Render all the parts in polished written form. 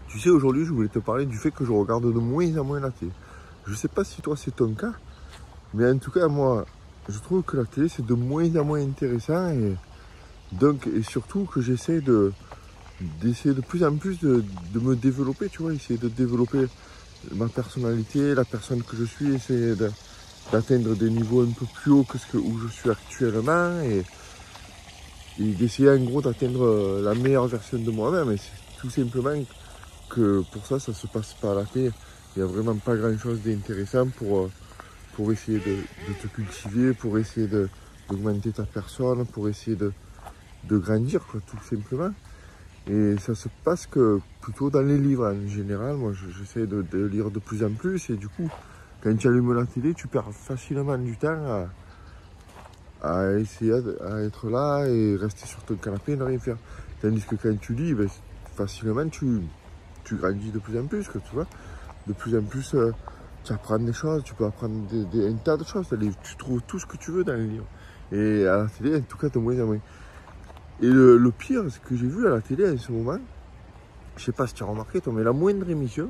Tu sais, aujourd'hui, je voulais te parler du fait que je regarde de moins en moins la télé. Je sais pas si toi c'est ton cas, mais en tout cas, moi, je trouve que la télé c'est de moins en moins intéressant et surtout que d'essayer de plus en plus de me développer, tu vois, essayer de développer ma personnalité, la personne que je suis, d'atteindre des niveaux un peu plus hauts que où je suis actuellement et d'essayer en gros d'atteindre la meilleure version de moi-même. Et c'est tout simplement que pour ça, ça se passe pas à la télé. Il n'y a vraiment pas grand-chose d'intéressant pour essayer de te cultiver, pour essayer d'augmenter ta personne, pour essayer de grandir, quoi, tout simplement. Et ça se passe que plutôt dans les livres en général. Moi, j'essaie de lire de plus en plus. Et du coup, quand tu allumes la télé, tu perds facilement du temps à essayer à être là et rester sur ton canapé et ne rien faire. Tandis que quand tu lis, ben, facilement, tu grandis de plus en plus, que tu vois. De plus en plus, tu apprends des choses, tu peux apprendre un tas de choses. Tu trouves tout ce que tu veux dans les livres. Et à la télé, en tout cas, de moins en moins. Et le pire, ce que j'ai vu à la télé en ce moment, je sais pas si tu as remarqué, toi, mais la moindre émission,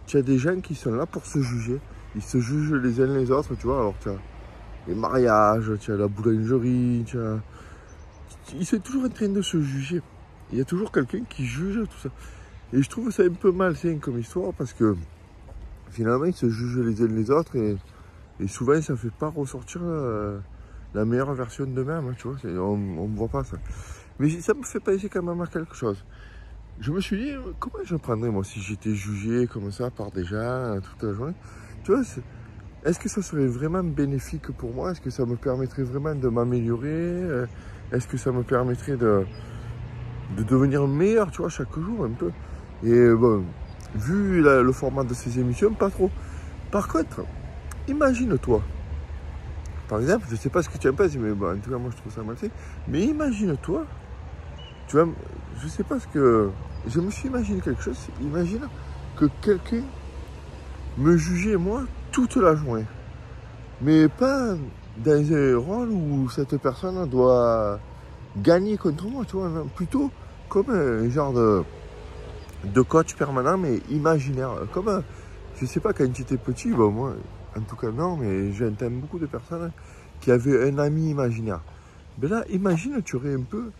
tu as des gens qui sont là pour se juger. Ils se jugent les uns les autres, tu vois. Alors, tu as les mariages, tu as la boulangerie, ils sont toujours en train de se juger. Il y a toujours quelqu'un qui juge tout ça. Et je trouve ça un peu malsain comme histoire parce que finalement, ils se jugent les uns les autres et souvent, ça ne fait pas ressortir la meilleure version d'eux-mêmes, hein, tu vois. On ne voit pas ça. Mais ça me fait penser quand même à quelque chose. Je me suis dit, comment je prendrais moi si j'étais jugé comme ça par des gens toute la journée? Tu vois, est-ce que ça serait vraiment bénéfique pour moi? Est-ce que ça me permettrait vraiment de m'améliorer? Est-ce que ça me permettrait de devenir meilleur, tu vois, chaque jour un peu? Et bon, vu le format de ces émissions, pas trop. Par contre, imagine-toi, par exemple, je sais pas ce que tu en penses, mais bon, en tout cas, moi je trouve ça mal fait. Mais imagine-toi, tu vois, je sais pas ce que. Je me suis imaginé quelque chose. Imagine que quelqu'un me jugeait, moi, toute la journée. Mais pas dans un rôle où cette personne doit gagner contre moi, tu vois. Non, plutôt comme un genre de coach permanent, mais imaginaire. Comme, je sais pas, quand j'étais petit, bon, moi, en tout cas, non, mais j'entends beaucoup de personnes qui avaient un ami imaginaire. Mais là, imagine, tu aurais un peu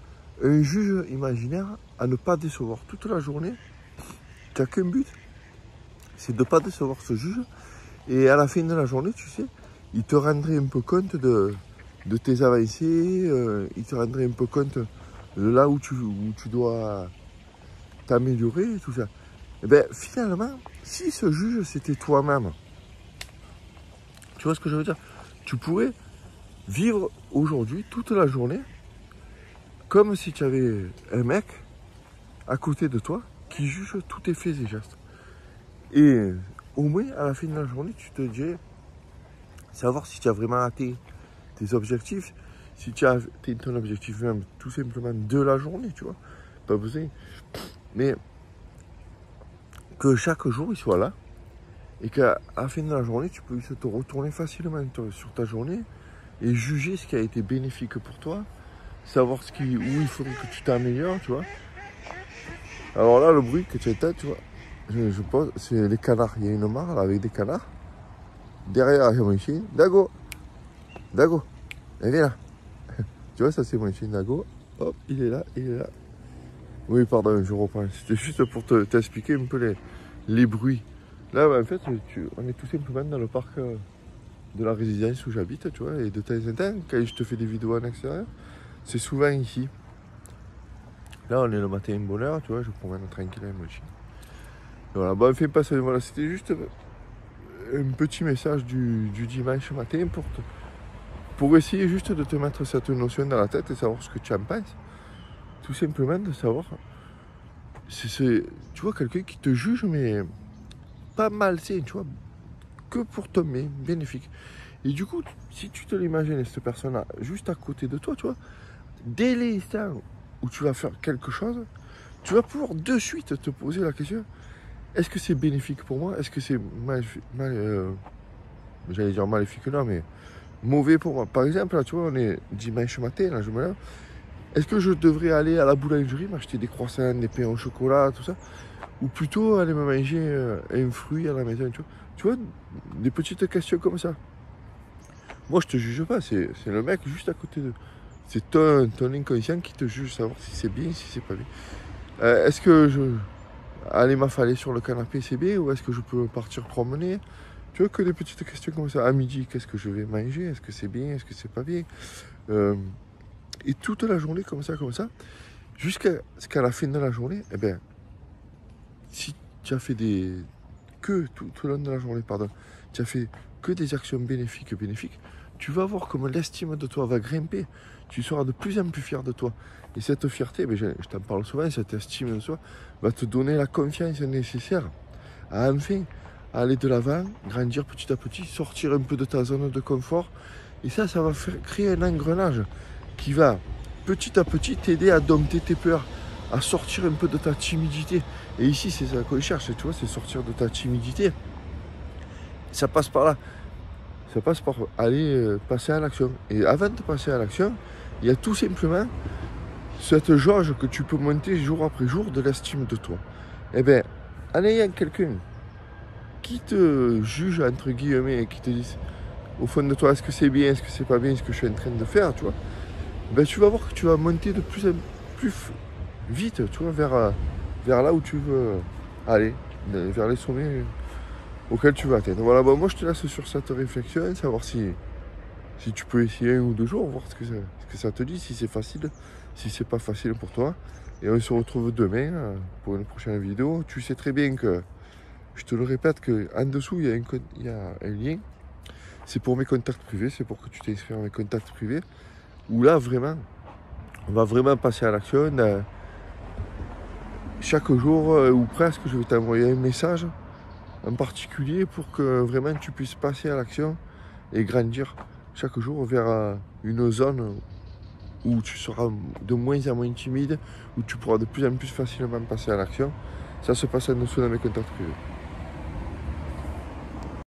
un juge imaginaire à ne pas décevoir toute la journée. Tu n'as qu'un but, c'est de ne pas décevoir ce juge. Et à la fin de la journée, tu sais, il te rendrait un peu compte de tes avancées, il te rendrait un peu compte de là où tu dois t'améliorer et tout ça. Et bien finalement, si ce juge c'était toi-même, tu vois ce que je veux dire? Tu pourrais vivre aujourd'hui, toute la journée, comme si tu avais un mec à côté de toi qui juge tous tes faits et gestes. Et au moins, à la fin de la journée, tu te dis, savoir si tu as vraiment atteint tes objectifs, si tu as atteint ton objectif même tout simplement de la journée, tu vois. Pas besoin. Mais que chaque jour, il soit là et qu'à la fin de la journée, tu puisses te retourner facilement sur ta journée et juger ce qui a été bénéfique pour toi, savoir où il faudrait que tu t'améliores, tu vois. Alors là, le bruit que tu entends, tu vois, je pense, c'est les canards. Il y a une mare là, avec des canards. Derrière, il y a mon chien. Dago, elle est là. Tu vois, ça c'est mon chien Dago. Hop, il est là. Oui, pardon, je reprends. C'était juste pour t'expliquer un peu les bruits. Là, en fait, on est tout simplement dans le parc de la résidence où j'habite, tu vois. Et de temps en temps, quand je te fais des vidéos en extérieur, c'est souvent ici. Là, on est le matin, une bonne heure, tu vois, je promène tranquille avec mon chien. Voilà, bon, enfin, pas ça, voilà, c'était juste un petit message du dimanche matin pour essayer juste de te mettre cette notion dans la tête et savoir ce que tu en penses. Tout simplement de savoir. Tu vois, quelqu'un qui te juge, mais pas malsain, tu vois, que pour ton bien, bénéfique. Et du coup, si tu te l'imagines, cette personne-là, juste à côté de toi, tu vois, dès l'instant où tu vas faire quelque chose, tu vas pouvoir de suite te poser la question, est-ce que c'est bénéfique pour moi? Est-ce que c'est j'allais dire maléfique, non, mais mauvais pour moi? Par exemple, là, tu vois, on est dimanche matin, là, je me lève. Est-ce que je devrais aller à la boulangerie, m'acheter des croissants, des pains au chocolat, tout ça? ou plutôt aller me manger un fruit à la maison, tu vois, des petites questions comme ça. Moi, je te juge pas, c'est le mec juste à côté de... C'est ton inconscient qui te juge, savoir si c'est bien, si c'est pas bien. Est-ce que aller m'affaler sur le canapé, c'est bien, ou est-ce que je peux partir promener? Tu vois, que des petites questions comme ça. À midi, qu'est-ce que je vais manger? Est-ce que c'est bien? Est-ce que c'est pas bien? Et toute la journée, comme ça, jusqu'à ce qu'à la fin de la journée, eh ben, si tu as fait tout le long de la journée, pardon, tu as fait que des actions bénéfiques, tu vas voir comment l'estime de toi va grimper. Tu seras de plus en plus fier de toi. Et cette fierté, je t'en parle souvent, cette estime de soi, va te donner la confiance nécessaire à enfin aller de l'avant, grandir petit à petit, sortir un peu de ta zone de confort. Et ça va créer un engrenage qui va petit à petit t'aider à dompter tes peurs, à sortir un peu de ta timidité. Et ici, c'est ça qu'on cherche, tu vois, c'est sortir de ta timidité. Ça passe par là. Ça passe par aller passer à l'action. Et avant de passer à l'action, il y a tout simplement cette jauge que tu peux monter jour après jour de l'estime de toi. Eh bien, en ayant quelqu'un qui te juge, entre guillemets, et qui te dit au fond de toi, est-ce que c'est bien, est-ce que c'est pas bien ce que je suis en train de faire, tu vois, ben, tu vas voir que tu vas monter de plus en plus vite, tu vois, vers là où tu veux aller, vers les sommets auxquels tu veux atteindre. Voilà, bon, moi je te laisse sur cette réflexion, savoir si tu peux essayer 1 ou 2 jours, voir ce que ça te dit, si c'est facile, si c'est pas facile pour toi. Et on se retrouve demain pour une prochaine vidéo. Tu sais très bien que, je te le répète, qu'en dessous il y a un lien. C'est pour mes contacts privés, c'est pour que tu t'inscris à mes contacts privés. Où là, vraiment, on va vraiment passer à l'action. Chaque jour, ou presque, je vais t'envoyer un message en particulier pour que vraiment tu puisses passer à l'action et grandir chaque jour vers une zone où tu seras de moins en moins timide, où tu pourras de plus en plus facilement passer à l'action. Ça se passe en dessous dans mes contacts privés.